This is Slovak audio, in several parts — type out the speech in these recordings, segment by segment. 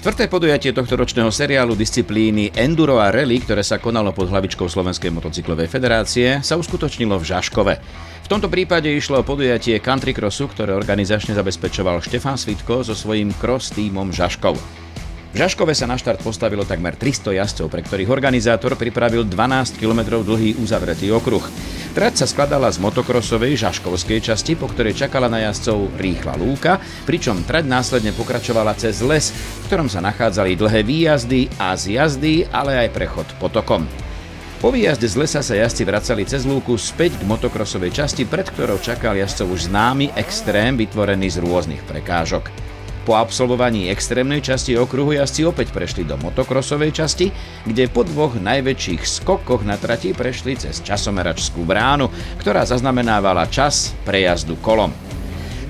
Štvrté podujatie tohtoročného seriálu disciplíny Enduro a Rally, ktoré sa konalo pod hlavičkou Slovenskej motocyklovej federácie, sa uskutočnilo v Žaškove. V tomto prípade išlo o podujatie country crossu, ktoré organizačne zabezpečoval Štefan Svitko so svojím cross tímom Žaškov. V Žaškove sa na štart postavilo takmer 300 jazdcov, pre ktorých organizátor pripravil 12 km dlhý uzavretý okruh. Trať sa skladala z motokrosovej žaškovskej časti, po ktorej čakala na jazdcov rýchla lúka, pričom trať následne pokračovala cez les, v ktorom sa nachádzali dlhé výjazdy a zjazdy, ale aj prechod potokom. Po výjazde z lesa sa jazdci vracali cez lúku späť k motokrosovej časti, pred ktorou čakal jazdcov už známy extrém vytvorený z rôznych prekážok. Po absolvovaní extrémnej časti okruhu jazdci opäť prešli do motokrosovej časti, kde po dvoch najväčších skokoch na trati prešli cez časomeračskú bránu, ktorá zaznamenávala čas prejazdu kolom.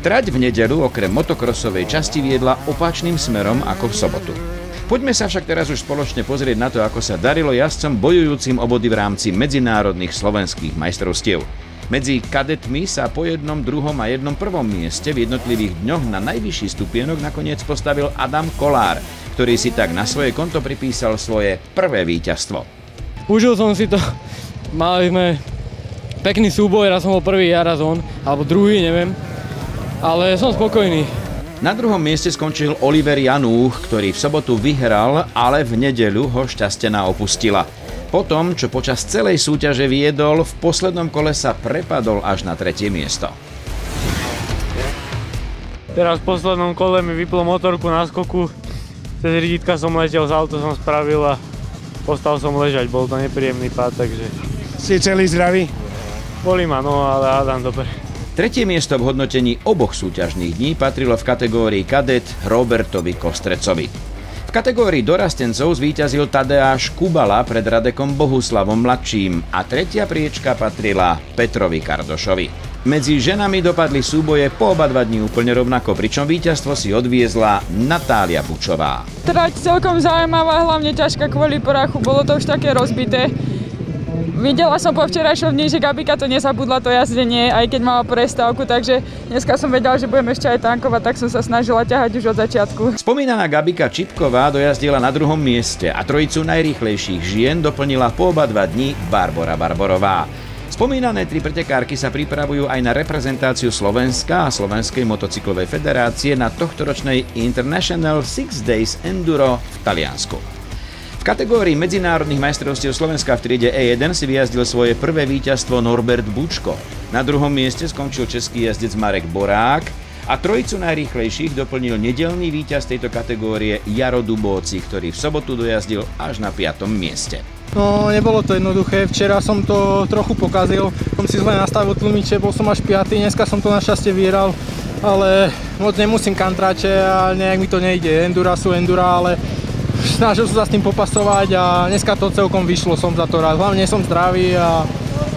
Trať v nedeľu okrem motokrosovej časti viedla opačným smerom ako v sobotu. Poďme sa však teraz už spoločne pozrieť na to, ako sa darilo jazdcom bojujúcim o body v rámci medzinárodných slovenských majstrovstiev. Medzi kadetmi sa po jednom, druhom a jednom prvom mieste v jednotlivých dňoch na najvyšší stupienok nakoniec postavil Adam Kolár, ktorý si tak na svoje konto pripísal svoje prvé víťazstvo. Užil som si to, mali sme pekný súboj, raz som bol prvý, ja raz on, alebo druhý, neviem, ale som spokojný. Na druhom mieste skončil Oliver Janúch, ktorý v sobotu vyhral, ale v nedeľu ho šťastená opustila. Potom, čo počas celej súťaže viedol, v poslednom kole sa prepadol až na 3. miesto. Teraz v poslednom kole mi vyplo motorku na skoku, cez riditka som letel, z auto som spravil a postal som ležať, bol to nepríjemný pád, takže... Si celý zdravý? Bolí ma, no ale hádam dobre. 3. miesto v hodnotení oboch súťažných dní patrilo v kategórii kadet Robertovi Kostrecovi. V kategórii dorastencov zvíťazil Tadeáš Kubala pred Radekom Bohuslavom mladším a 3. priečka patrila Petrovi Kardošovi. Medzi ženami dopadli súboje po oba 2 dní úplne rovnako, pričom víťazstvo si odviezla Natália Bučová. Trať celkom zaujímavá, hlavne ťažká kvôli prachu, bolo to už také rozbité. Videla som po včerajšom dni, že Gabika to nezabudla to jazdenie, aj keď mala prestávku, takže dneska som vedela, že budem ešte aj tankovať, tak som sa snažila ťahať už od začiatku. Spomínaná Gabika Čipková dojazdila na 2. mieste a trojicu najrýchlejších žien doplnila po oba 2 dni Barbora Barborová. Spomínané 3 pretekárky sa pripravujú aj na reprezentáciu Slovenska a Slovenskej motocyklovej federácie na tohtoročnej International 6 Days Enduro v Taliansku. V kategórii medzinárodných majstrovstiev Slovenska v triede E1 si vyjazdil svoje prvé víťazstvo Norbert Bučko. Na 2. mieste skončil český jazdec Marek Borák a trojicu najrýchlejších doplnil nedeľný víťaz tejto kategórie Jaro Dubóci, ktorý v sobotu dojazdil až na 5. mieste. No, nebolo to jednoduché, včera som to trochu pokazil, som si zle nastavil tlmiče, bol som až 5, dneska som to našťastie vyhral, ale moc nemusím kantrače a nejak mi to nejde, endura sú endura, ale snažil som sa s tým popasovať a dneska to celkom vyšlo, som za to rád. Hlavne som zdravý a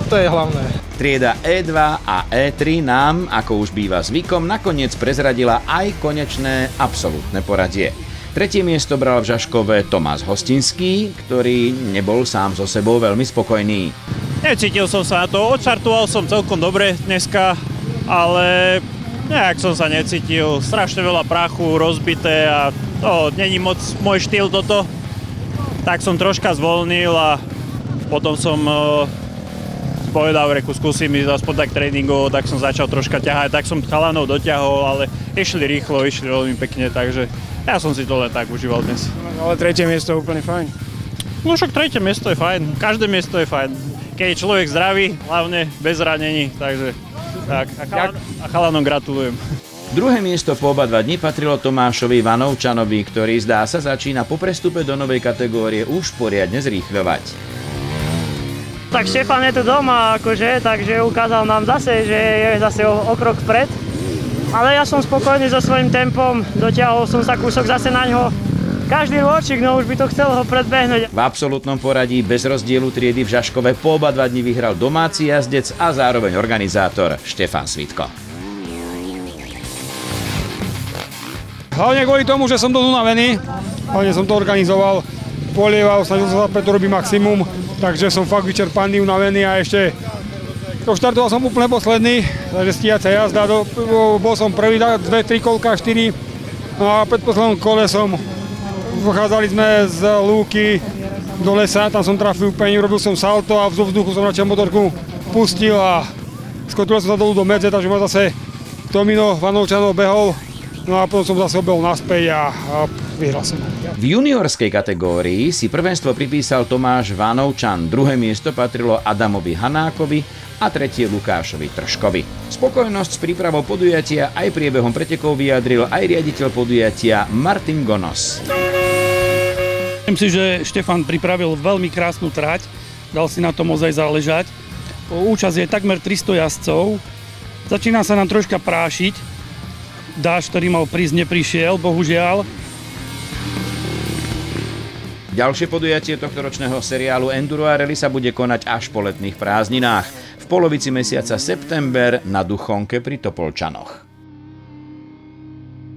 to je hlavné. Trieda E2 a E3 nám, ako už býva zvykom, nakoniec prezradila aj konečné absolútne poradie. 3. miesto bral v Žaškove Tomás Hostinský, ktorý nebol sám so sebou veľmi spokojný. Necítil som sa na to, odštartoval som celkom dobre dneska, ale nejak som sa necítil, strašne veľa prachu, rozbité a to není moc môj štýl toto. Tak som troška zvolnil a potom som povedal, reku, skúsim ísť aspoň tak tréningovo, tak som začal troška ťahať, tak som chalanov doťahol, ale išli rýchlo, išli veľmi pekne, takže ja som si to len tak užíval dnes. Ale 3. miesto je úplne fajn. No však 3. miesto je fajn, každé miesto je fajn. Keď je človek zdravý, hlavne bez ranení, takže tak. A chalanom gratulujem. 2. miesto po oba 2 dni patrilo Tomášovi Vanovčanovi, ktorý zdá sa začína po prestupe do novej kategórie už poriadne zrýchľovať. Tak Štefan je tu doma, akože, takže ukázal nám zase, že je zase o krok vpred. Ale ja som spokojný so svojím tempom, dotiahol som sa kúsok zase na ňo. Každý rôčik, no už by to chcel ho predbehnúť. V absolútnom poradí bez rozdielu triedy v Žaškove po oba 2 dni vyhral domáci jazdec a zároveň organizátor Štefan Svitko. Hlavne kvôli tomu, že som dosť unavený, hlavne som to organizoval, polieval, snažil sa preto robiť maximum, takže som fakt vyčerpaný, unavený a ešte štartoval som úplne posledný, takže stíhacia jazda, bol som prvý, 2-3 kolka, 4, no a v predposlednom kole som Vychádzali sme z lúky do lesa, tam som trafil úplne, urobil som salto a zo vzduchu som radšej motorku pustil a skotil som sa dolu do medze, takže ma zase Tomino Vanovčanov behol. No a potom som zase obehol naspäť a vyhral som. V juniorskej kategórii si prvenstvo pripísal Tomáš Vanovčan, druhé miesto patrilo Adamovi Hanákovi a tretie Lukášovi Tržkovi. Spokojnosť s prípravou podujatia aj priebehom pretekov vyjadril aj riaditeľ podujatia Martin Gonos. Myslím si, že Štefan pripravil veľmi krásnu trať, dal si na to ozaj záležať. Účasť je takmer 300 jazdcov, začína sa nám troška prášiť, dážď, ktorý mal prísť, neprišiel, bohužiaľ. Ďalšie podujatie tohtoročného seriálu Enduro a Rally sa bude konať až po letných prázdninách, v polovici mesiaca september na Duchonke pri Topolčanoch.